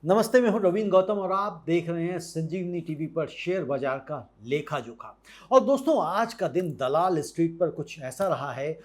नमस्ते, मैं हूं रवीन गौतम और आप देख रहे हैं संजीवनी टीवी पर शेयर बाजार का लेखा जोखा। और दोस्तों, आज का दिन दलाल स्ट्रीट पर कुछ ऐसा रहा है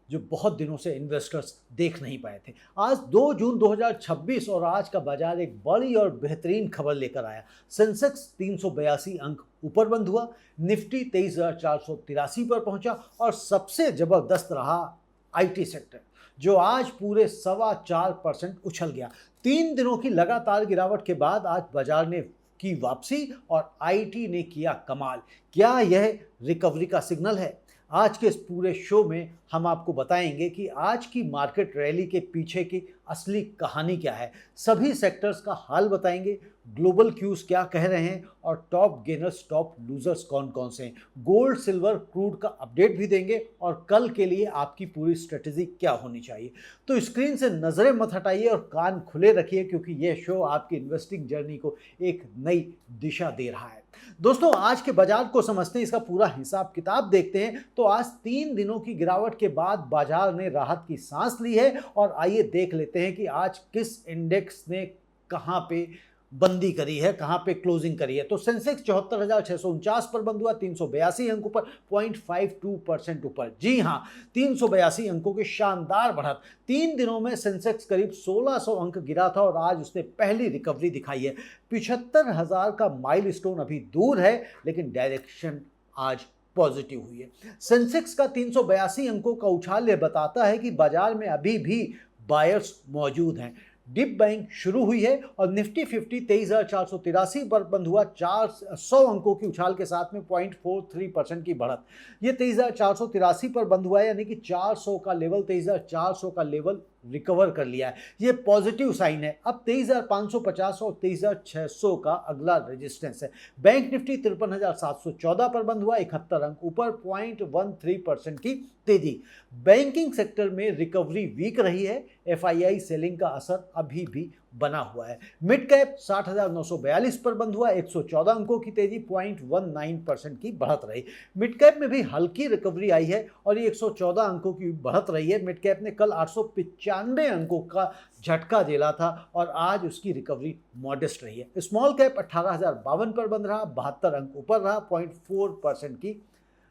जो बहुत दिनों से इन्वेस्टर्स देख नहीं पाए थे। आज 2 जून 2026 और आज का बाजार एक बड़ी और बेहतरीन खबर लेकर आया। सेंसेक्स 382 अंक ऊपर बंद हुआ, निफ्टी 23,483 पर पहुंचा और सबसे जबरदस्त रहा आईटी सेक्टर, जो आज पूरे 4.25% उछल गया। 3 दिनों की लगातार गिरावट के बाद आज बाजार ने की वापसी और आईटी ने किया कमाल। क्या यह रिकवरी का सिग्नल है? आज के इस पूरे शो में हम आपको बताएंगे कि आज की मार्केट रैली के पीछे की असली कहानी क्या है। सभी सेक्टर्स का हाल बताएंगे, ग्लोबल क्यूज क्या कह रहे हैं और टॉप गेनर्स टॉप लूजर्स कौन कौन से हैं। गोल्ड सिल्वर क्रूड का अपडेट भी देंगे और कल के लिए आपकी पूरी स्ट्रेटेजी क्या होनी चाहिए। तो स्क्रीन से नजरें मत हटाइए और कान खुले रखिए, क्योंकि यह शो आपकी इन्वेस्टिंग जर्नी को एक नई दिशा दे रहा है। दोस्तों, आज के बाजार को समझते हैं, इसका पूरा हिसाब किताब देखते हैं। तो आज 3 दिनों की गिरावट के बाद बाजार ने राहत की सांस ली है और आइए देख लेते हैं कि आज किस इंडेक्स ने कहां पे बंदी करी है, कहां पे क्लोजिंग करी है। तो सेंसेक्स 74,649 पर बंद हुआ, 382 अंकों पर, 0.52% ऊपर। जी हां, 382 अंकों की शानदार बढ़त। 3 दिनों में सेंसेक्स करीब 1600 अंक गिरा था और आज उसने पहली रिकवरी दिखाई है। 75,000 का माइलस्टोन अभी दूर है, लेकिन डायरेक्शन आज पॉजिटिव हुई है। सेंसेक्स का 382 अंकों का उछाल यह बताता है कि बाजार में अभी भी बायर्स मौजूद हैं। डिप बाइंग शुरू हुई है और निफ्टी 50 23,483 पर बंद हुआ, 400 अंकों की उछाल के साथ में 0.43% की बढ़त। ये 23,483 पर बंद हुआ है, यानी कि 400 का लेवल, 23,400 का लेवल रिकवर कर लिया है। ये पॉजिटिव साइन है। अब 23,550 और 23,600 का अगला रेजिस्टेंस है। बैंक निफ्टी 53,714 पर बंद हुआ, 71 अंक ऊपर, 0.13% की तेजी। बैंकिंग सेक्टर में रिकवरी वीक रही है, एफआईआई सेलिंग का असर अभी भी बना हुआ है। मिड कैप 60,942 पर बंद हुआ, 114 अंकों की तेजी, 0.19% की बढ़त रही। मिड कैप में भी हल्की रिकवरी आई है और ये 114 अंकों की बढ़त रही है। मिड कैप ने कल 895 अंकों का झटका झेला था और आज उसकी रिकवरी मॉडेस्ट रही है। स्मॉल कैप 18,052 पर बंद रहा, 72 अंक ऊपर रहा, 0.4% की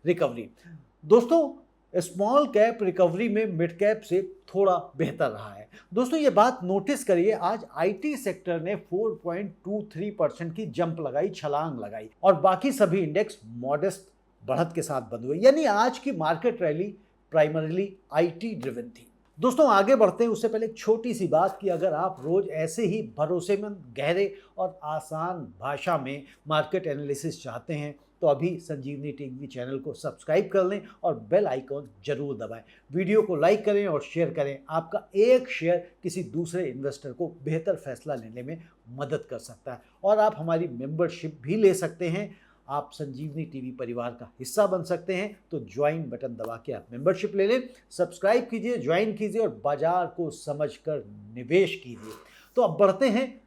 रिकवरी। दोस्तों, स्मॉल कैप रिकवरी में मिड कैप से थोड़ा बेहतर रहा है। दोस्तों, ये बात नोटिस करिए, आज आईटी सेक्टर ने 4.23% की जंप लगाई, छलांग लगाई और बाकी सभी इंडेक्स मॉडेस्ट बढ़त के साथ बंद हुए। यानी आज की market rally primarily IT driven थी। दोस्तों, आगे बढ़ते हैं उससे पहले एक छोटी सी बात कि अगर आप रोज ऐसे ही भरोसेमंद, गहरे और आसान भाषा में मार्केट एनालिसिस चाहते हैं तो अभी संजीवनी टीवी चैनल को सब्सक्राइब कर लें और बेल आइकॉन जरूर दबाएं। वीडियो को लाइक करें और शेयर करें। आपका एक शेयर किसी दूसरे इन्वेस्टर को बेहतर फैसला लेने में मदद कर सकता है और आप हमारी मेंबरशिप भी ले सकते हैं। आप संजीवनी टीवी परिवार का हिस्सा बन सकते हैं, तो ज्वाइन बटन दबा के आप मेंबरशिप ले लें, सब्सक्राइब कीजिए, ज्वाइन कीजिए और बाजार को समझकर निवेश कीजिए। तो अब बढ़ते हैं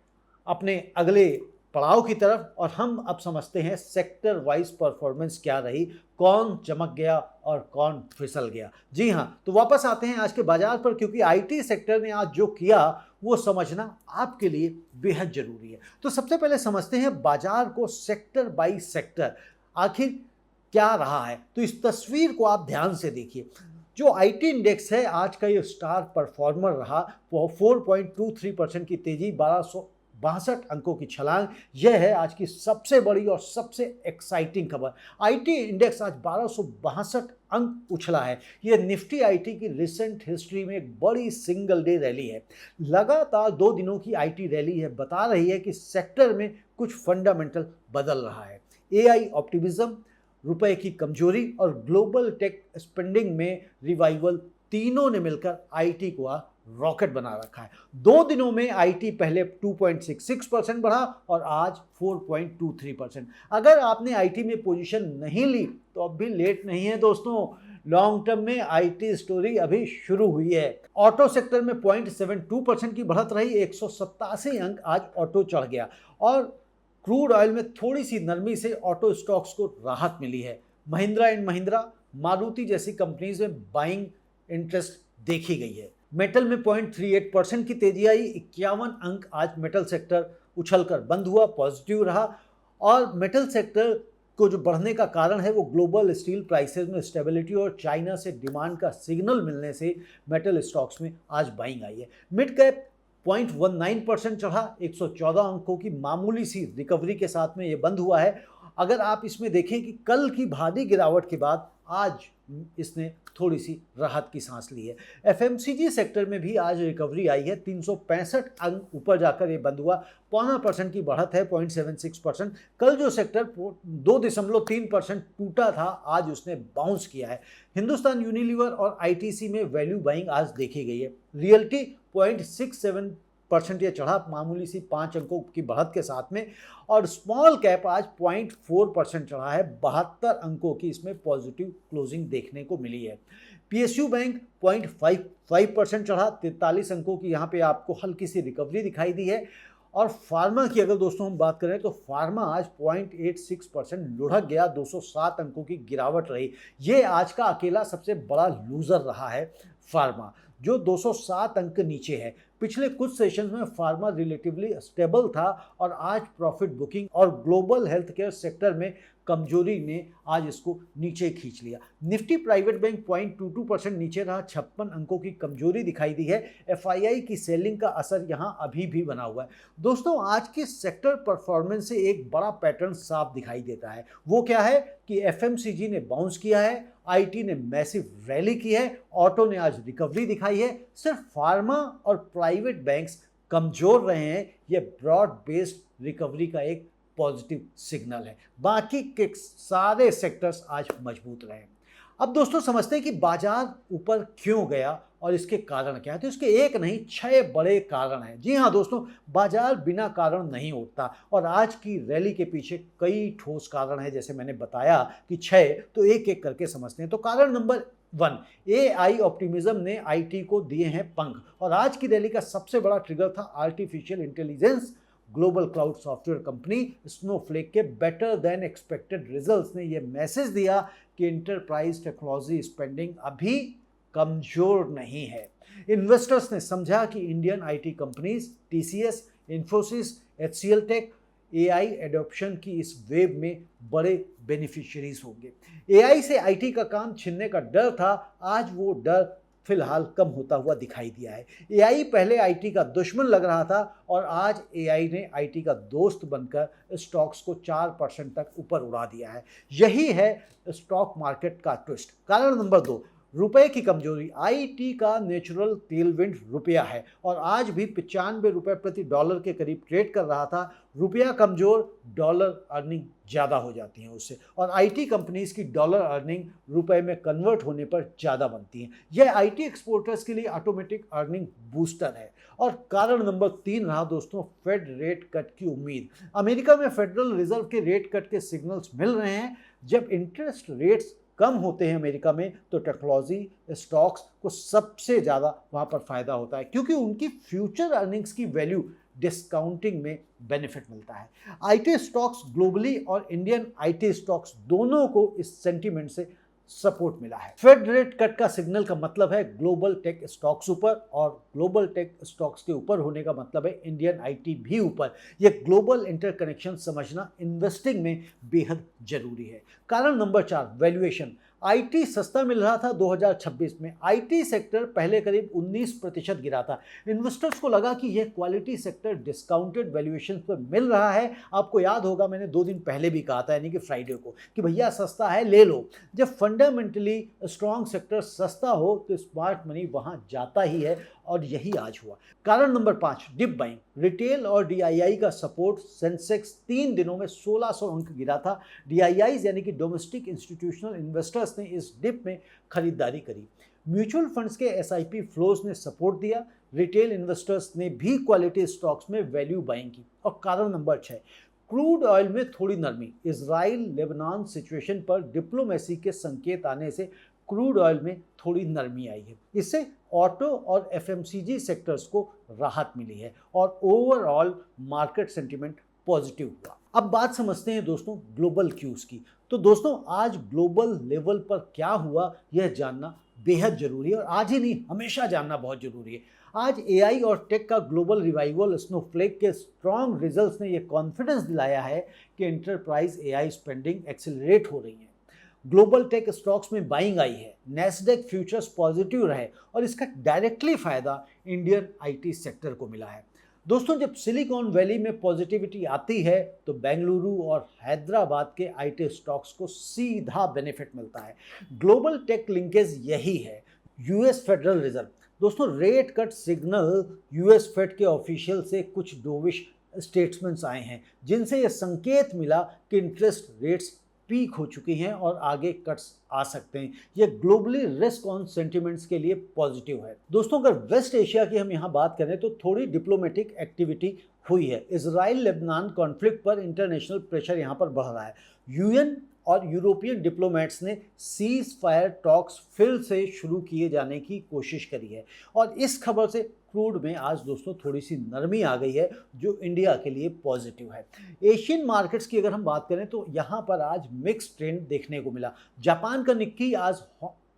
अपने अगले पड़ाव की तरफ और हम अब समझते हैं सेक्टर वाइज परफॉर्मेंस क्या रही, कौन चमक गया और कौन फिसल गया। जी हाँ, तो वापस आते हैं आज के बाजार पर, क्योंकि आईटी सेक्टर ने आज जो किया वो समझना आपके लिए बेहद जरूरी है। तो सबसे पहले समझते हैं बाजार को सेक्टर बाय सेक्टर आखिर क्या रहा है। तो इस तस्वीर को आप ध्यान से देखिए। जो आईटी इंडेक्स है आज का ये स्टार परफॉर्मर रहा, वो 4.23% की तेजी, 1262 अंकों की छलांग। यह है आज की सबसे बड़ी और सबसे एक्साइटिंग खबर। आईटी इंडेक्स आज 1262 अंक उछला है। यह निफ्टी आईटी की रिसेंट हिस्ट्री में एक बड़ी सिंगल डे रैली है। लगातार 2 दिनों की आईटी रैली है, बता रही है कि सेक्टर में कुछ फंडामेंटल बदल रहा है। एआई ऑप्टिमिज्म, रुपए की कमजोरी और ग्लोबल टेक स्पेंडिंग में रिवाइवल, तीनों ने मिलकर आईटी को रॉकेट बना रखा है। 2 दिनों में आईटी पहले 2.66% बढ़ा और आज 4.23%। अगर आपने आईटी में पोजीशन नहीं ली तो अब भी लेट नहीं है दोस्तों। लॉन्ग टर्म में आईटी स्टोरी अभी शुरू हुई है। ऑटो सेक्टर में 0.72% की बढ़त रही, 187 अंक आज ऑटो चढ़ गया और क्रूड ऑयल में थोड़ी सी नरमी से ऑटो स्टॉक्स को राहत मिली है। महिंद्रा एंड महिंद्रा, मारुति जैसी कंपनीज में बाइंग इंटरेस्ट देखी गई है। मेटल में 0.38% की तेजी आई, 51 अंक आज मेटल सेक्टर उछलकर बंद हुआ, पॉजिटिव रहा। और मेटल सेक्टर को जो बढ़ने का कारण है वो ग्लोबल स्टील प्राइसेस में स्टेबिलिटी और चाइना से डिमांड का सिग्नल मिलने से मेटल स्टॉक्स में आज बाइंग आई है। मिड कैप 0.19% चढ़ा, 114 अंकों की मामूली सी रिकवरी के साथ में ये बंद हुआ है। अगर आप इसमें देखें कि कल की भारी गिरावट के बाद आज इसने थोड़ी सी राहत की सांस ली है। एफएमसीजी सेक्टर में भी आज रिकवरी आई है, 365 अंक ऊपर जाकर ये बंद हुआ, 0.5% की बढ़त है, 0.76%। कल जो सेक्टर 2.3% टूटा था, आज उसने बाउंस किया है। हिंदुस्तान यूनिलीवर और आईटीसी में वैल्यू बाइंग आज देखी गई है। रियल्टी 0.67% ये चढ़ा, मामूली सी 5 अंकों की बढ़त के साथ में। और स्मॉल कैप आज 0.4% चढ़ा है, 72 अंकों की इसमें पॉजिटिव क्लोजिंग देखने को मिली है। पीएसयू बैंक 0.55% चढ़ा, 43 अंकों की यहाँ पे आपको हल्की सी रिकवरी दिखाई दी है। और फार्मा की अगर दोस्तों हम बात करें तो फार्मा आज 0.86% लुढ़क गया, 207 अंकों की गिरावट रही। ये आज का अकेला सबसे बड़ा लूजर रहा है फार्मा, जो 207 अंक नीचे है। पिछले कुछ सेशंस में फार्मा रिलेटिवली स्टेबल था और आज प्रॉफिट बुकिंग और ग्लोबल हेल्थ केयर सेक्टर में कमजोरी ने आज इसको नीचे खींच लिया। निफ्टी प्राइवेट बैंक 0.22% नीचे रहा, 56 अंकों की कमजोरी दिखाई दी है। एफआईआई की सेलिंग का असर यहां अभी भी बना हुआ है। दोस्तों, आज के सेक्टर परफॉर्मेंस से एक बड़ा पैटर्न साफ दिखाई देता है। वो क्या है कि एफएमसीजी ने बाउंस किया है, आईटी ने मैसिव रैली की है, ऑटो ने आज रिकवरी दिखाई है। सिर्फ फार्मा और प्राइवेट बैंक्स कमजोर रहे हैं। यह ब्रॉड बेस्ड रिकवरी का एक पॉजिटिव सिग्नल है। बाकी के सारे सेक्टर्स आज मजबूत रहे। अब दोस्तों समझते हैं कि बाजार ऊपर क्यों गया और इसके कारण क्या है। तो इसके एक नहीं 6 बड़े कारण हैं। जी हाँ दोस्तों, बाजार बिना कारण नहीं उठता और आज की रैली के पीछे कई ठोस कारण हैं। जैसे मैंने बताया कि 6, तो एक एक करके समझते हैं। तो कारण नंबर 1, एआई ऑप्टिमिज्म ने आईटी को दिए हैं पंख। और आज की रैली का सबसे बड़ा ट्रिगर था artificial intelligence. Global cloud software company Snowflake के बेटर देन एक्सपेक्टेड रिजल्ट्स ने यह मैसेज दिया कि इंटरप्राइज टेक्नोलॉजी स्पेंडिंग अभी कमजोर नहीं है। इन्वेस्टर्स ने समझा कि Indian IT companies TCS, Infosys, HCL tech AI adoption की इस वेव में बड़े बेनिफिशियरीज होंगे। एआई से आईटी का काम छीनने का डर था, आज वो डर फिलहाल कम होता हुआ दिखाई दिया है। एआई पहले आईटी का दुश्मन लग रहा था और आज एआई ने आईटी का दोस्त बनकर स्टॉक्स को 4% तक ऊपर उड़ा दिया है। यही है स्टॉक मार्केट का ट्विस्ट। कारण नंबर 2, रुपए की कमजोरी। आईटी का नेचुरल टेलविंड रुपया है और आज भी 95 रुपए प्रति डॉलर के करीब ट्रेड कर रहा था। रुपया कमजोर, डॉलर अर्निंग ज़्यादा हो जाती है उससे, और आईटी कंपनीज की डॉलर अर्निंग रुपए में कन्वर्ट होने पर ज़्यादा बनती है। यह आईटी एक्सपोर्टर्स के लिए ऑटोमेटिक अर्निंग बूस्टर है। और कारण नंबर 3 रहा दोस्तों, फेड रेट कट की उम्मीद। अमेरिका में फेडरल रिजर्व के रेट कट के सिग्नल्स मिल रहे हैं। जब इंटरेस्ट रेट्स कम होते हैं अमेरिका में तो टेक्नोलॉजी स्टॉक्स को सबसे ज़्यादा वहाँ पर फायदा होता है, क्योंकि उनकी फ्यूचर अर्निंग्स की वैल्यू डिस्काउंटिंग में बेनिफिट मिलता है। आईटी स्टॉक्स ग्लोबली और इंडियन आईटी स्टॉक्स दोनों को इस सेंटीमेंट से सपोर्ट मिला है। फेड रेट कट का सिग्नल का मतलब है ग्लोबल टेक स्टॉक्स ऊपर, और ग्लोबल टेक स्टॉक्स के ऊपर होने का मतलब है इंडियन आईटी भी ऊपर। यह ग्लोबल इंटरकनेक्शन समझना इन्वेस्टिंग में बेहद जरूरी है। कारण नंबर 4, वैल्यूएशन। आईटी सस्ता मिल रहा था 2026 में। आईटी सेक्टर पहले करीब 19% गिरा था। इन्वेस्टर्स को लगा कि यह क्वालिटी सेक्टर डिस्काउंटेड वैल्यूएशन पर मिल रहा है। आपको याद होगा मैंने 2 दिन पहले भी कहा था, यानी कि फ्राइडे को, कि भैया सस्ता है ले लो। जब फंडामेंटली स्ट्रॉन्ग सेक्टर सस्ता हो तो स्मार्ट मनी वहां जाता ही है, और यही आज हुआ। कारण नंबर 5, डिप बाइंग। रिटेल और डीआईआई का सपोर्ट। सेंसेक्स 3 दिनों में 1600 अंक गिरा था। डीआईआई यानी कि डोमेस्टिक इंस्टीट्यूशनल इन्वेस्टर्स ने इस डिप में खरीदारी करी। म्यूचुअल फंड्स के एसआईपी फ्लोज ने सपोर्ट दिया। रिटेल इन्वेस्टर्स ने भी क्वालिटी स्टॉक्स में वैल्यू बाइंग की। और कारण नंबर 6, क्रूड ऑयल में थोड़ी नरमी। इजराइल लेबनान सिचुएशन पर डिप्लोमेसी के संकेत आने से क्रूड ऑयल में थोड़ी नरमी आई है। इससे ऑटो और एफएमसीजी सेक्टर्स को राहत मिली है और ओवरऑल मार्केट सेंटीमेंट पॉजिटिव हुआ। अब बात समझते हैं दोस्तों ग्लोबल क्यूज की। तो दोस्तों आज ग्लोबल लेवल पर क्या हुआ यह जानना बेहद जरूरी है और आज ही नहीं हमेशा जानना बहुत जरूरी है। आज एआई और टेक का ग्लोबल रिवाइवल स्नोफ्लेक के स्ट्रॉन्ग रिजल्ट्स ने यह कॉन्फिडेंस दिलाया है कि एंटरप्राइज एआई स्पेंडिंग एक्सेलरेट हो रही है। ग्लोबल टेक स्टॉक्स में बाइंग आई है, नैस्डैक फ्यूचर्स पॉजिटिव रहे और इसका डायरेक्टली फायदा इंडियन आईटी सेक्टर को मिला है। दोस्तों, जब सिलिकॉन वैली में पॉजिटिविटी आती है तो बेंगलुरु और हैदराबाद के आईटी स्टॉक्स को सीधा बेनिफिट मिलता है। ग्लोबल टेक लिंकेज यही है। यूएस फेडरल रिजर्व, दोस्तों rate cut signal US Fed के ऑफिशियल से कुछ डोविश स्टेटमेंट्स आए हैं जिनसे यह संकेत मिला कि इंटरेस्ट रेट्स पीक हो चुकी हैं और आगे कट्स आ सकते हैं। ये ग्लोबली रिस्क ऑन सेंटिमेंट्स के लिए पॉजिटिव है। दोस्तों, अगर वेस्ट एशिया की हम यहाँ बात करें तो थोड़ी डिप्लोमेटिक एक्टिविटी हुई है। इजराइल लेबनान कॉन्फ्लिक्ट पर इंटरनेशनल प्रेशर यहाँ पर बढ़ रहा है। यूएन और यूरोपियन डिप्लोमेट्स ने सीज फायर टॉक्स फिर से शुरू किए जाने की कोशिश करी है और इस खबर से क्रूड में आज दोस्तों थोड़ी सी नरमी आ गई है जो इंडिया के लिए पॉजिटिव है। एशियन मार्केट्स की अगर हम बात करें तो यहाँ पर आज मिक्स ट्रेंड देखने को मिला। जापान का निक्की आज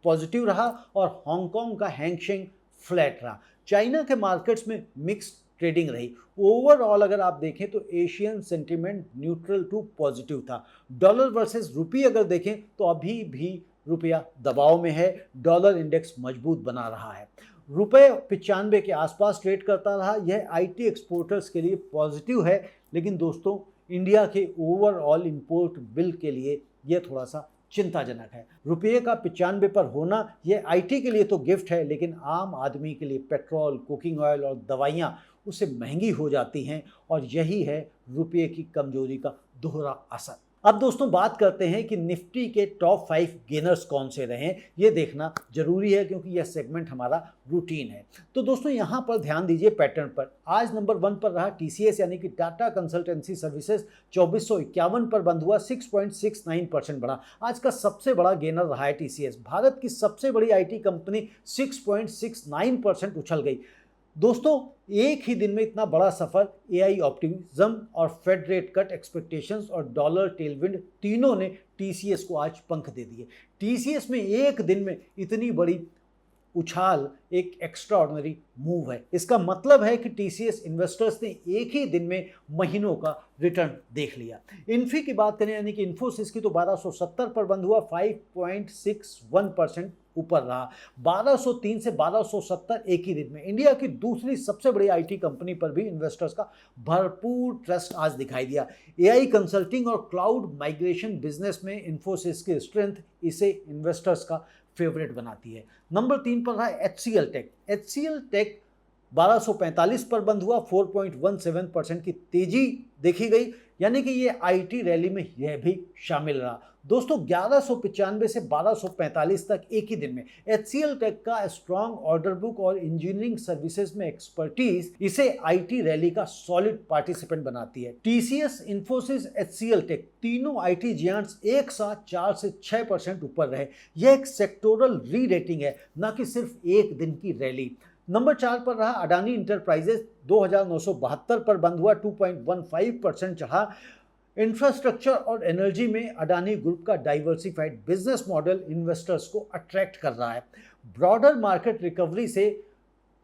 पॉजिटिव रहा और हांगकांग का हैंगसेंग फ्लैट रहा। चाइना के मार्केट्स में मिक्स ट्रेडिंग रही। ओवरऑल अगर आप देखें तो Asian sentiment neutral to positive था। डॉलर वर्सेस रुपये अगर देखें तो अभी भी रुपया दबाव में है, डॉलर इंडेक्स मजबूत बना रहा है। रुपये 95 के आसपास ट्रेड करता रहा। यह आईटी एक्सपोर्टर्स के लिए पॉजिटिव है, लेकिन दोस्तों इंडिया के ओवरऑल इंपोर्ट बिल के लिए यह थोड़ा सा चिंताजनक है। रुपये का 95 पर होना यह आईटी के लिए तो गिफ्ट है, लेकिन आम आदमी के लिए पेट्रोल, कुकिंग ऑयल और दवाइयाँ उससे महंगी हो जाती हैं और यही है रुपये की कमजोरी का दोहरा असर। अब दोस्तों बात करते हैं कि निफ्टी के टॉप 5 गेनर्स कौन से रहे, ये देखना जरूरी है क्योंकि यह सेगमेंट हमारा रूटीन है। तो दोस्तों यहाँ पर ध्यान दीजिए पैटर्न पर। आज नंबर 1 पर रहा टीसीएस यानी कि टाटा कंसल्टेंसी सर्विसेज, 2451 पर बंद हुआ, 6.69% बढ़ा। आज का सबसे बड़ा गेनर रहा है टीसीएस। भारत की सबसे बड़ी आईटी कंपनी 6.69% उछल गई। दोस्तों एक ही दिन में इतना बड़ा सफर एआई ऑप्टिमिज्म और फेड रेट कट एक्सपेक्टेशंस और डॉलर टेलविंड तीनों ने टीसीएस को आज पंख दे दिए। टीसीएस में एक दिन में इतनी बड़ी उछाल एक एक्स्ट्राऑर्डिनरी मूव है। इसका मतलब है कि टीसीएस इन्वेस्टर्स ने एक ही दिन में महीनों का रिटर्न देख लिया। इन्फी की बात करें यानी कि इन्फोसिस की तो 1270 पर बंद हुआ, 5.61% ऊपर रहा। 1203 से 1270 एक ही दिन में। इंडिया की दूसरी सबसे बड़ी आईटी कंपनी पर भी इन्वेस्टर्स का भरपूर ट्रस्ट आज दिखाई दिया। एआई कंसल्टिंग और क्लाउड माइग्रेशन बिजनेस में इन्फोसिस की स्ट्रेंथ इसे इन्वेस्टर्स का फेवरेट बनाती है। नंबर 3 पर रहा एचसीएल टेक। एचसीएल टेक 1245 पर बंद हुआ, 4.17% की तेजी देखी गई, यानी कि ये आईटी रैली में यह भी शामिल रहा। दोस्तों 1195 से 1245 तक एक ही दिन में। एचसीएल टेक का स्ट्रॉन्ग ऑर्डर बुक और इंजीनियरिंग सर्विसेज में एक्सपर्टीज इसे आईटी रैली का सॉलिड पार्टिसिपेंट बनाती है। टीसीएस, इन्फोसिस, एचसीएल टेक तीनों आईटी जियांट्स एक साथ 4 से 6% ऊपर रहे। यह एक सेक्टोरल री रेटिंग है, न कि सिर्फ एक दिन की रैली। नंबर 4 पर रहा अडानी इंटरप्राइजेज, 2972 पर बंद हुआ, 2.15% चढ़ा। इंफ्रास्ट्रक्चर और एनर्जी में अडानी ग्रुप का डाइवर्सिफाइड बिजनेस मॉडल इन्वेस्टर्स को अट्रैक्ट कर रहा है। ब्रॉडर मार्केट रिकवरी से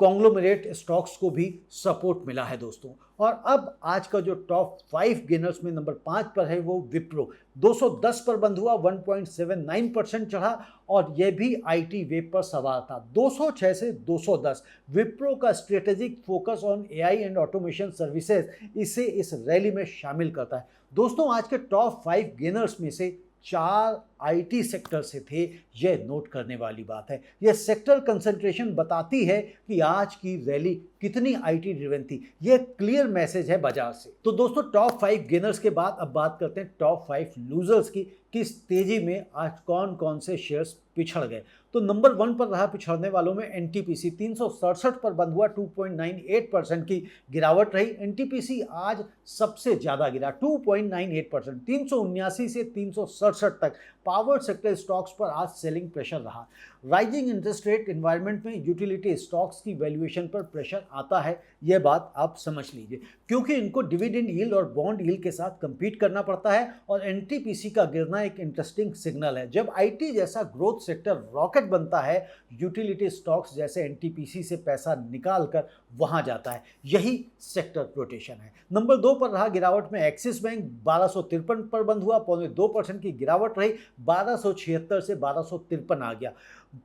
कॉन्ग्लोमरेट स्टॉक्स को भी सपोर्ट मिला है दोस्तों। और अब आज का जो टॉप 5 गेनर्स में नंबर 5 पर है वो विप्रो, 210 पर बंद हुआ, 1.79% चढ़ा और यह भी आईटी वेव पर सवार था। 206 से 210। विप्रो का strategic focus on AI and automation services इसे इस रैली में शामिल करता है। दोस्तों आज के टॉप 5 गेनर्स में से 4 आईटी सेक्टर से थे, यह नोट करने वाली बात है। यह सेक्टर कंसंट्रेशन बताती है कि आज की रैली कितनी आईटी ड्रिवन थी। यह क्लियर मैसेज है बाजार से। तो दोस्तों टॉप 5 गेनर्स के बाद अब बात करते हैं टॉप 5 लूजर्स की। किस तेजी में आज कौन कौन से शेयर्स पिछड़ गए। तो नंबर 1 पर रहा पिछड़ने वालों में एनटीपीसी, 367 पर बंद हुआ, 2.98% की गिरावट रही। एनटीपीसी आज सबसे ज्यादा गिरा, 2.98%, 379 से 367 तक। पावर सेक्टर स्टॉक्स पर आज सेलिंग प्रेशर रहा। राइजिंग इंटरेस्ट रेट एनवायरनमेंट में यूटिलिटी स्टॉक्स की वैल्यूएशन पर प्रेशर आता है, यह बात आप समझ लीजिए, क्योंकि इनको डिविडेंड यील्ड और बॉन्ड यील्ड के साथ कंपीट करना पड़ता है और एनटीपीसी का गिरना एक इंटरेस्टिंग सिग्नल है। जब आईटी जैसा ग्रोथ सेक्टर रॉकेट बनता है, यूटिलिटी स्टॉक्स जैसे एनटीपीसी से पैसा निकाल कर वहां जाता है। यही सेक्टर रोटेशन है। नंबर 2 पर रहा गिरावट में एक्सिस बैंक, 1253 पर बंद हुआ, 0.2% की गिरावट रही, 1276 से 1253 आ गया।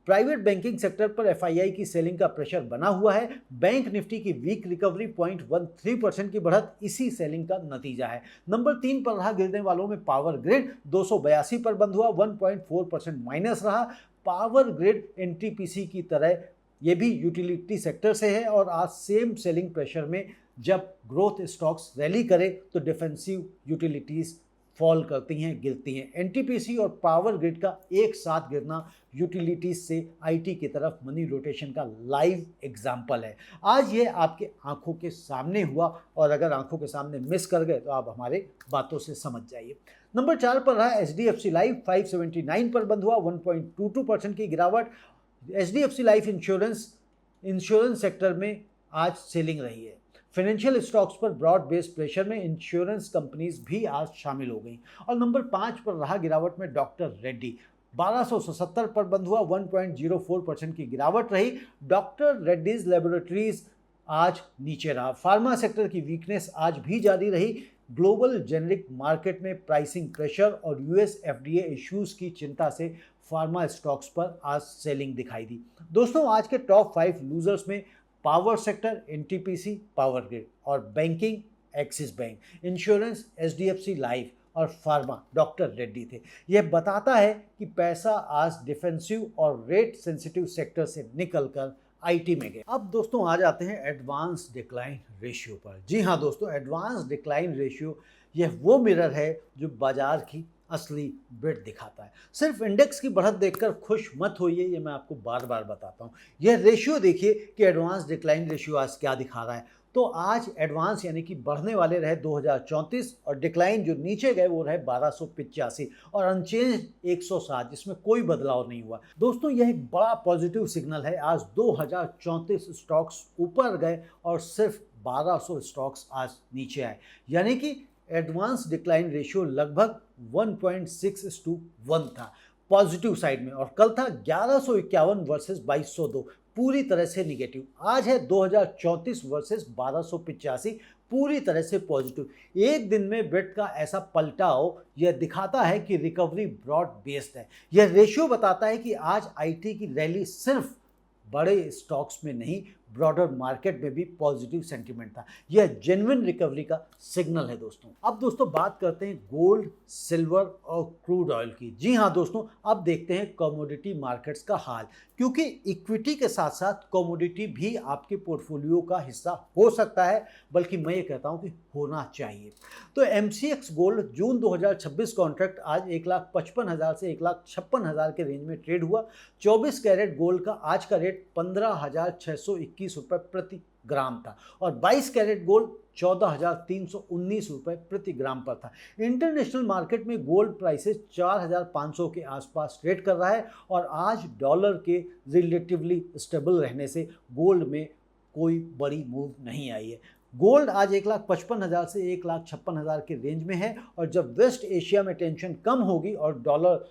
प्राइवेट बैंकिंग सेक्टर पर एफआईआई की सेलिंग का प्रेशर बना हुआ है। बैंक निफ्टी की वीक रिकवरी 0.13% की बढ़त इसी सेलिंग का नतीजा है। नंबर 3 पर रहा गिरने वालों में पावर ग्रिड, 282 पर बंद हुआ, 1.4% माइनस रहा। पावर ग्रिड एनटीपीसी की तरह ये भी यूटिलिटी सेक्टर से है और आज सेम सेलिंग प्रेशर में जब ग्रोथ स्टॉक्स रैली करे तो डिफेंसिव यूटिलिटीज फॉल करती हैं, गिरती हैं। एनटीपीसी और पावर ग्रिड का एक साथ गिरना यूटिलिटीज से आईटी की तरफ मनी रोटेशन का लाइव एग्जाम्पल है। आज ये आपके आंखों के सामने हुआ और अगर आंखों के सामने मिस कर गए तो आप हमारे बातों से समझ जाइए। नंबर 4 पर रहा एचडीएफसी लाइफ, 579 पर बंद हुआ, 1.22% की गिरावट। एचडीएफसी लाइफ इंश्योरेंस सेक्टर में आज सेलिंग रही है। फाइनेंशियल स्टॉक्स पर ब्रॉड बेस्ड प्रेशर में इंश्योरेंस कंपनीज भी आज शामिल हो गई। और नंबर 5 पर रहा गिरावट में डॉक्टर रेड्डी, 1277 पर बंद हुआ, 1.04% की गिरावट रही। डॉक्टर रेड्डीज लेबोरेटरीज आज नीचे रहा। फार्मा सेक्टर की वीकनेस आज भी जारी रही। ग्लोबल जेनरिक मार्केट में प्राइसिंग प्रेशर और यूएस एफडीए इश्यूज की चिंता से फार्मा स्टॉक्स पर आज सेलिंग दिखाई दी। दोस्तों, आज के टॉप 5 लूजर्स में power sector NTPC, power grid, और banking Axis bank, insurance HDFC life और फार्मा डॉक्टर रेड्डी थे। यह बताता है कि पैसा आज डिफेंसिव और रेट सेंसिटिव सेक्टर से निकलकर आईटी में गए। अब दोस्तों आ जाते हैं एडवांस डिक्लाइन रेशियो पर। जी हाँ दोस्तों, एडवांस डिक्लाइन रेशियो यह वो मिरर है जो बाजार की असली ब्रेड दिखाता है। सिर्फ इंडेक्स की बढ़त देखकर खुश मत होइए, ये मैं आपको बार बार बताता हूँ। यह रेशियो देखिए कि एडवांस डिक्लाइन रेशियो आज क्या दिखा रहा है। तो आज एडवांस यानी कि बढ़ने वाले रहे 2034 और डिक्लाइन जो नीचे गए वो रहे 1285 और अनचेंज 107, जिसमें कोई बदलाव नहीं हुआ। दोस्तों, यह एक बड़ा पॉजिटिव सिग्नल है। आज 2034 स्टॉक्स ऊपर गए और सिर्फ 1200 स्टॉक्स आज नीचे आए, यानी कि एडवांस डिक्लाइन रेशियो लगभग 1.6:1 था पॉजिटिव साइड में, और कल था 1151 वर्सेस 2202, पूरी तरह से निगेटिव। आज है 2034 वर्सेस 1285, पूरी तरह से पॉजिटिव। एक दिन में ब्रेड का ऐसा पलटाव यह दिखाता है कि रिकवरी ब्रॉड बेस्ड है। यह रेशियो बताता है कि आज आईटी की रैली सिर्फ बड़े स्टॉक्स में नहीं, ब्रॉडर मार्केट में भी पॉजिटिव सेंटीमेंट था। यह जेन्युइन रिकवरी का सिग्नल है दोस्तों। अब दोस्तों बात करते हैं गोल्ड, सिल्वर और क्रूड ऑयल की। जी हाँ दोस्तों, अब देखते हैं कमोडिटी मार्केट्स का हाल, क्योंकि इक्विटी के साथ साथ कमोडिटी भी आपके पोर्टफोलियो का हिस्सा हो सकता है, बल्कि मैं ये कहता हूँ कि होना चाहिए। तो एमसीएक्स गोल्ड जून 2026 कॉन्ट्रैक्ट आज 1,55,000 से 1,56,000 के रेंज में ट्रेड हुआ। 24 कैरेट गोल्ड का आज का रेट 15,621 रुपये प्रति ग्राम था और 22 कैरेट गोल्ड 14,319 रुपये प्रति ग्राम पर था। इंटरनेशनल मार्केट में गोल्ड प्राइसेस 4,500 के आसपास ट्रेड कर रहा है और आज डॉलर के रिलेटिवली स्टेबल रहने से गोल्ड में कोई बड़ी मूव नहीं आई है। गोल्ड आज 1,55,000 से 1,56,000 के रेंज में है और जब वेस्ट एशिया में टेंशन कम होगी और डॉलर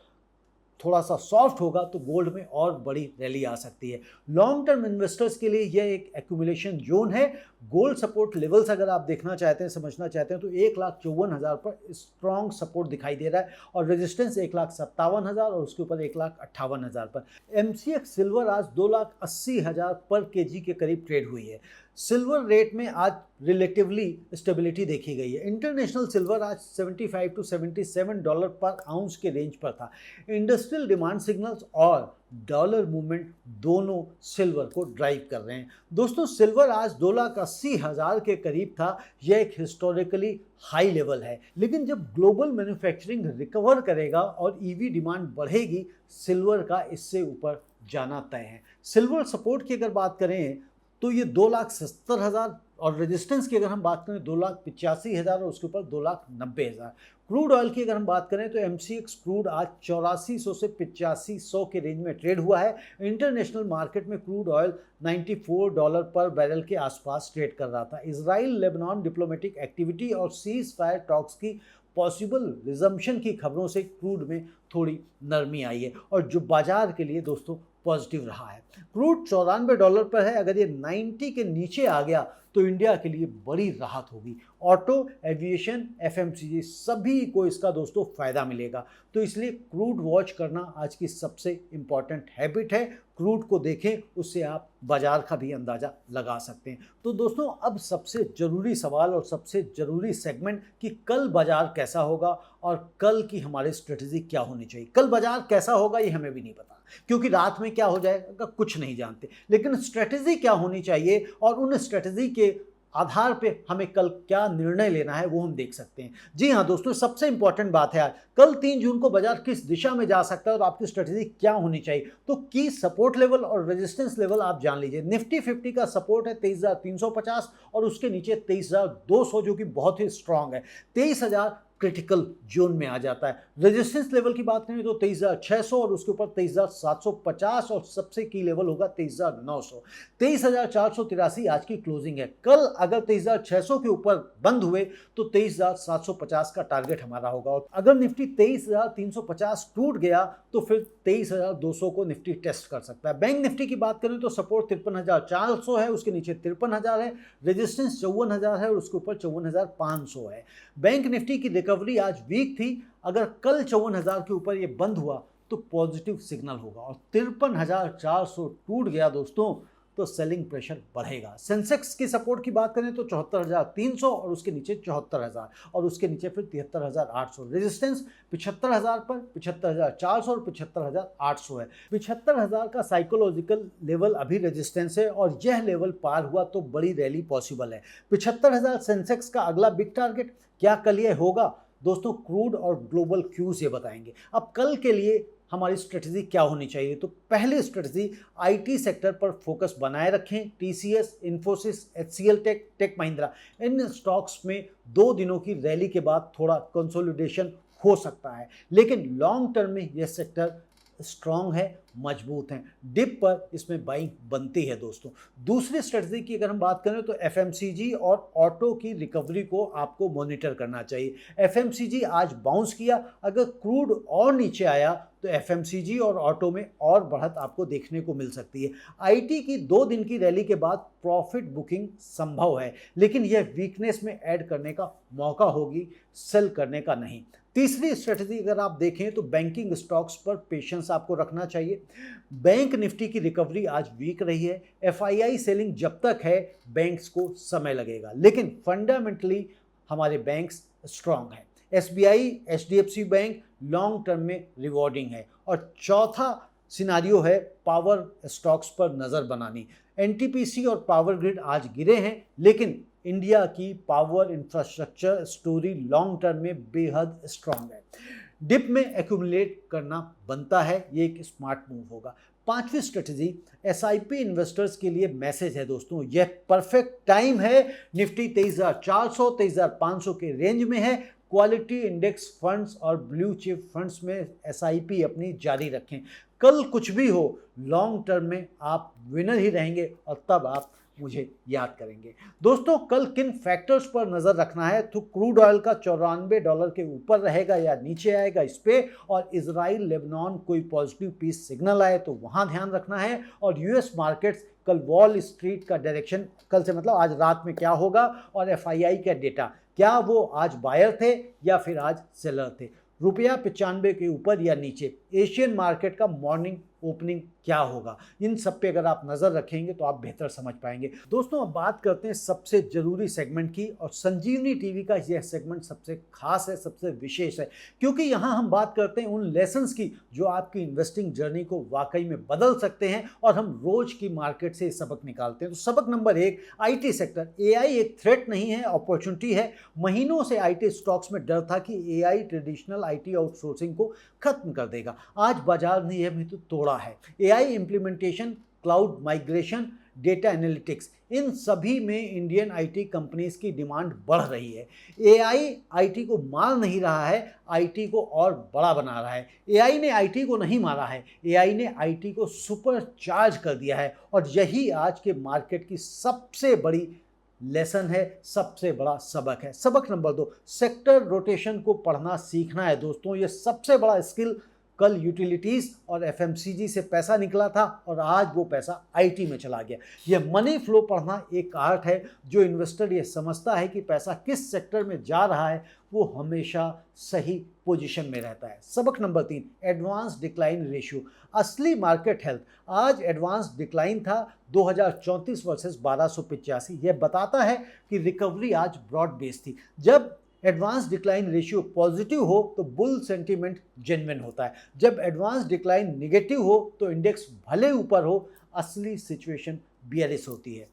थोड़ा सा सॉफ्ट होगा तो गोल्ड में और बड़ी रैली आ सकती है। लॉन्ग टर्म इन्वेस्टर्स के लिए यह एक एक्यूमुलेशन जोन है। गोल्ड सपोर्ट लेवल्स अगर आप देखना चाहते हैं, समझना चाहते हैं, तो 1,54,000 पर स्ट्रॉन्ग सपोर्ट दिखाई दे रहा है और रेजिस्टेंस 1,57,000 और उसके ऊपर 1,58,000 पर। एमसीएक्स सिल्वर आज 2,80,000 पर केजी के करीब ट्रेड हुई है। सिल्वर रेट में आज रिलेटिवली स्टेबिलिटी देखी गई है। इंटरनेशनल सिल्वर आज 75 to 77 डॉलर पर आउंस के रेंज पर था। इंडस्ट्रियल डिमांड सिग्नल्स और डॉलर मूवमेंट दोनों सिल्वर को ड्राइव कर रहे हैं। दोस्तों, सिल्वर आज 2,80,000 के करीब था। यह एक हिस्टोरिकली हाई लेवल है, लेकिन जब ग्लोबल मैन्युफैक्चरिंग रिकवर करेगा और ईवी डिमांड बढ़ेगी, सिल्वर का इससे ऊपर जाना तय है। सिल्वर सपोर्ट की अगर बात करें तो ये 2,70,000 और रेजिस्टेंस की अगर हम बात करें 2,85,000 और उसके ऊपर 2,90,000। क्रूड ऑयल की अगर हम बात करें तो एमसीएक्स क्रूड आज 8400 से 8500 के रेंज में ट्रेड हुआ है। इंटरनेशनल मार्केट में क्रूड ऑयल 94 डॉलर पर बैरल के आसपास ट्रेड कर रहा था। इजराइल लेबनान डिप्लोमेटिक एक्टिविटी और सीज फायर टॉक्स की पॉसिबल रिजम्पशन की खबरों से क्रूड में थोड़ी नरमी आई है और जो बाजार के लिए दोस्तों पॉजिटिव रहा है। क्रूड $94 पर है, अगर ये 90 के नीचे आ गया तो इंडिया के लिए बड़ी राहत होगी। ऑटो, एविएशन, एफएमसीजी सभी को इसका दोस्तों फायदा मिलेगा। तो इसलिए क्रूड वॉच करना आज की सबसे इंपॉर्टेंट हैबिट है। क्रूड को देखें, उससे आप बाजार का भी अंदाजा लगा सकते हैं। तो दोस्तों अब सबसे ज़रूरी सवाल और सबसे ज़रूरी सेगमेंट कि कल बाजार कैसा होगा और कल की हमारी स्ट्रेटजी क्या होनी चाहिए। कल बाजार कैसा होगा ये हमें भी नहीं पता, क्योंकि रात में क्या हो जाएगा कुछ नहीं जानते, लेकिन स्ट्रेटजी क्या होनी चाहिए और उन स्ट्रेटजी के आधार पे हमें कल क्या निर्णय लेना है वो हम देख सकते हैं। जी हाँ दोस्तों, सबसे इंपॉर्टेंट बात है आज कल 3 जून को बाजार किस दिशा में जा सकता है और आपकी स्ट्रेटजी क्या होनी चाहिए। तो की सपोर्ट लेवल और रेजिस्टेंस लेवल आप जान लीजिए। निफ्टी 50 का सपोर्ट है 23,350 और उसके नीचे 23,200 जो कि बहुत ही स्ट्रांग है। 23,000 क्रिटिकल जोन में आ जाता है। रेजिस्टेंस लेवल की बात करें तो 23,600 और उसके ऊपर 23,750 और सबसे की लेवल होगा 23,900। 23,483 आज की क्लोजिंग है। कल अगर 23,600 के ऊपर बंद हुए तो 23,750 का टारगेट हमारा होगा और अगर निफ्टी 23,350 टूट गया तो फिर 23,200 को निफ्टी टेस्ट कर सकता है। बैंक निफ्टी की बात करें तो सपोर्ट 53,400 है, उसके नीचे 53,000 है, रेजिस्टेंस 54,000 है और उसके ऊपर 54,500 है। बैंक निफ्टी की रिकवरी आज वीक थी, अगर कल 54,000 के ऊपर ये बंद हुआ तो पॉजिटिव सिग्नल होगा और 53,400 टूट गया दोस्तों तो सेलिंग प्रेशर बढ़ेगा। सेंसेक्स की सपोर्ट की बात करें तो 74,300 और उसके नीचे 74,000 और उसके नीचे फिर 73,800। रेजिस्टेंस 75,000 पर, 75,400 और 75,800 है। 75,000 का साइकोलॉजिकल लेवल अभी रेजिस्टेंस है और यह लेवल पार हुआ तो बड़ी रैली पॉसिबल है। 75,000 सेंसेक्स का अगला बिग टारगेट क्या कल ये होगा दोस्तों? क्रूड और ग्लोबल क्यूज ये बताएंगे। अब कल के लिए हमारी स्ट्रेटजी क्या होनी चाहिए? तो पहली स्ट्रेटजी आईटी सेक्टर पर फोकस बनाए रखें। TCS, Infosys, HCL tech, tech Mahindra, इन स्टॉक्स में 2 दिनों की रैली के बाद थोड़ा कंसोलिडेशन हो सकता है, लेकिन लॉन्ग टर्म में यह सेक्टर स्ट्रॉन्ग है, मजबूत हैं। डिप पर इसमें बाइंग बनती है दोस्तों। दूसरी स्ट्रेटजी की अगर हम बात करें तो एफएमसीजी और ऑटो की रिकवरी को आपको मॉनिटर करना चाहिए। एफएमसीजी आज बाउंस किया, अगर क्रूड और नीचे आया तो एफएमसीजी और ऑटो में और बढ़त आपको देखने को मिल सकती है। आईटी की 2 दिन की रैली के बाद प्रॉफिट बुकिंग संभव है, लेकिन यह वीकनेस में ऐड करने का मौका होगी, सेल करने का नहीं। तीसरी स्ट्रेटजी अगर आप देखें तो बैंकिंग स्टॉक्स पर पेशेंस आपको रखना चाहिए। बैंक निफ्टी की रिकवरी आज वीक रही है। एफआईआई सेलिंग जब तक है बैंक्स को समय लगेगा, लेकिन फंडामेंटली हमारे बैंक्स स्ट्रांग हैं। SBI, HDFC bank long term में रिवॉर्डिंग है। और चौथा सिनारियो है पावर स्टॉक्स पर नज़र बनानी। एनटीपीसी और पावर ग्रिड आज गिरे हैं, लेकिन इंडिया की power infrastructure story long term में बेहद स्ट्रांग है। डिप में एक्यूमुलेट करना बनता है, ये एक स्मार्ट मूव होगा। पांचवी स्ट्रेटजी एसआईपी इन्वेस्टर्स के लिए मैसेज है दोस्तों, यह परफेक्ट टाइम है। निफ्टी 23,400 23,500 के रेंज में है। क्वालिटी इंडेक्स फंड्स और ब्लू चिप फंड्स में एसआईपी अपनी जारी रखें। कल कुछ भी हो, लॉन्ग टर्म में आप विनर ही रहेंगे और तब आप मुझे याद करेंगे। दोस्तों कल किन फैक्टर्स पर नज़र रखना है? तो क्रूड ऑयल का $94 के ऊपर रहेगा या नीचे आएगा इस पे, और इजराइल लेबनान कोई पॉजिटिव पीस सिग्नल आए तो वहाँ ध्यान रखना है। और यूएस मार्केट्स कल वॉल स्ट्रीट का डायरेक्शन, कल से मतलब आज रात में क्या होगा, और एफआईआई का डेटा, क्या वो आज बायर थे या फिर आज सेलर थे। रुपया 95 के ऊपर या नीचे। एशियन मार्केट का मॉर्निंग ओपनिंग क्या होगा, इन सब पे अगर आप नज़र रखेंगे तो आप बेहतर समझ पाएंगे। दोस्तों अब बात करते हैं सबसे ज़रूरी सेगमेंट की, और संजीवनी टीवी का यह सेगमेंट सबसे खास है, सबसे विशेष है, क्योंकि यहाँ हम बात करते हैं उन लेसन्स की जो आपकी इन्वेस्टिंग जर्नी को वाकई में बदल सकते हैं, और हम रोज की मार्केट से सबक निकालते हैं। तो सबक नंबर 1, आईटी सेक्टर। एआई एक थ्रेट नहीं है, अपॉर्चुनिटी है। महीनों से आईटी स्टॉक्स में डर था कि एआई ट्रेडिशनल आईटी आउटसोर्सिंग को खत्म कर देगा। आज बाजार ने यह भी तो तोड़ा है। AI implementation, cloud migration, data analytics, इन सभी में इंडियन आईटी कंपनीज की डिमांड बढ़ रही है। एआई आईटी को मार नहीं रहा है, आईटी को और बड़ा बना रहा है। एआई ने आईटी को नहीं मारा है, एआई ने आईटी को सुपर चार्ज कर दिया है, और यही आज के मार्केट की सबसे बड़ी लेसन है, सबसे बड़ा सबक है। सबक नंबर 2, सेक्टर रोटेशन को पढ़ना सीखना है दोस्तों। ये सबसे बड़ा स्किल, कल यूटिलिटीज़ और एफएमसीजी से पैसा निकला था और आज वो पैसा आईटी में चला गया। ये मनी फ्लो पढ़ना एक आर्ट है। जो इन्वेस्टर ये समझता है कि पैसा किस सेक्टर में जा रहा है, वो हमेशा सही पोजीशन में रहता है। सबक नंबर 3, एडवांस डिक्लाइन रेशियो, असली मार्केट हेल्थ। आज एडवांस डिक्लाइन था 2034 वर्सेस 1285। यह बताता है कि रिकवरी आज ब्रॉड बेस्ड थी। जब एडवांस डिक्लाइन रेशियो पॉजिटिव हो तो बुल सेंटीमेंट जेन्युइन होता है। जब एडवांस डिक्लाइन नेगेटिव हो तो इंडेक्स भले ऊपर हो, असली सिचुएशन बियरिश होती है।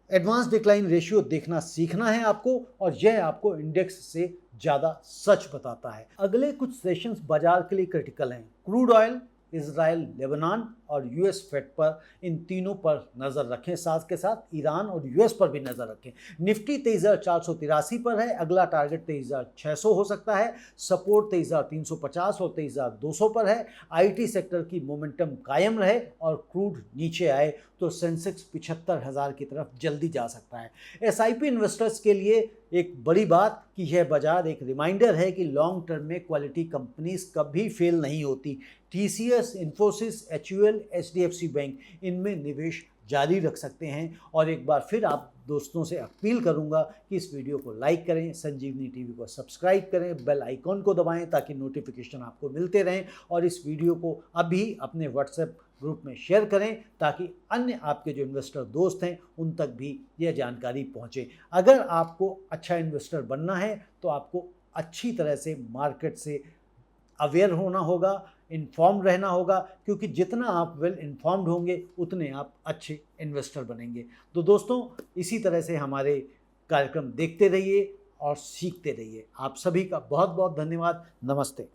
एडवांस डिक्लाइन रेशियो देखना सीखना है आपको, और यह आपको इंडेक्स से ज़्यादा सच बताता है। अगले कुछ सेशंस बाजार के लिए क्रिटिकल हैं। क्रूड ऑयल, इजराइल, लेबनान और यूएस फेड पर, इन तीनों पर नज़र रखें। साथ के साथ ईरान और यूएस पर भी नज़र रखें। निफ्टी 23,483 पर है, अगला टारगेट 23,600 हो सकता है। सपोर्ट 23,350 और 23,200 पर है। आईटी सेक्टर की मोमेंटम कायम रहे और क्रूड नीचे आए तो सेंसेक्स 75,000 की तरफ जल्दी जा सकता है। एसआईपी इन्वेस्टर्स के लिए एक बड़ी बात कि यह बाजार एक रिमाइंडर है कि लॉन्ग टर्म में क्वालिटी कंपनीज कभी फेल नहीं होती। TCS, Infosys, HUL, HDFC bank, इनमें निवेश जारी रख सकते हैं। और एक बार फिर आप दोस्तों से अपील करूंगा कि इस वीडियो को लाइक करें, संजीवनी टीवी को सब्सक्राइब करें, बेल आइकॉन को दबाएं ताकि नोटिफिकेशन आपको मिलते रहें, और इस वीडियो को अभी अपने व्हाट्सएप ग्रुप में शेयर करें ताकि अन्य आपके जो इन्वेस्टर दोस्त हैं उन तक भी यह जानकारी पहुंचे। अगर आपको अच्छा इन्वेस्टर बनना है तो आपको अच्छी तरह से मार्केट से अवेयर होना होगा, इन्फॉर्म रहना होगा, क्योंकि जितना आप वेल इन्फॉर्म्ड होंगे उतने आप अच्छे इन्वेस्टर बनेंगे। तो दोस्तों, इसी तरह से हमारे कार्यक्रम देखते रहिए और सीखते रहिए। आप सभी का बहुत बहुत धन्यवाद। नमस्ते।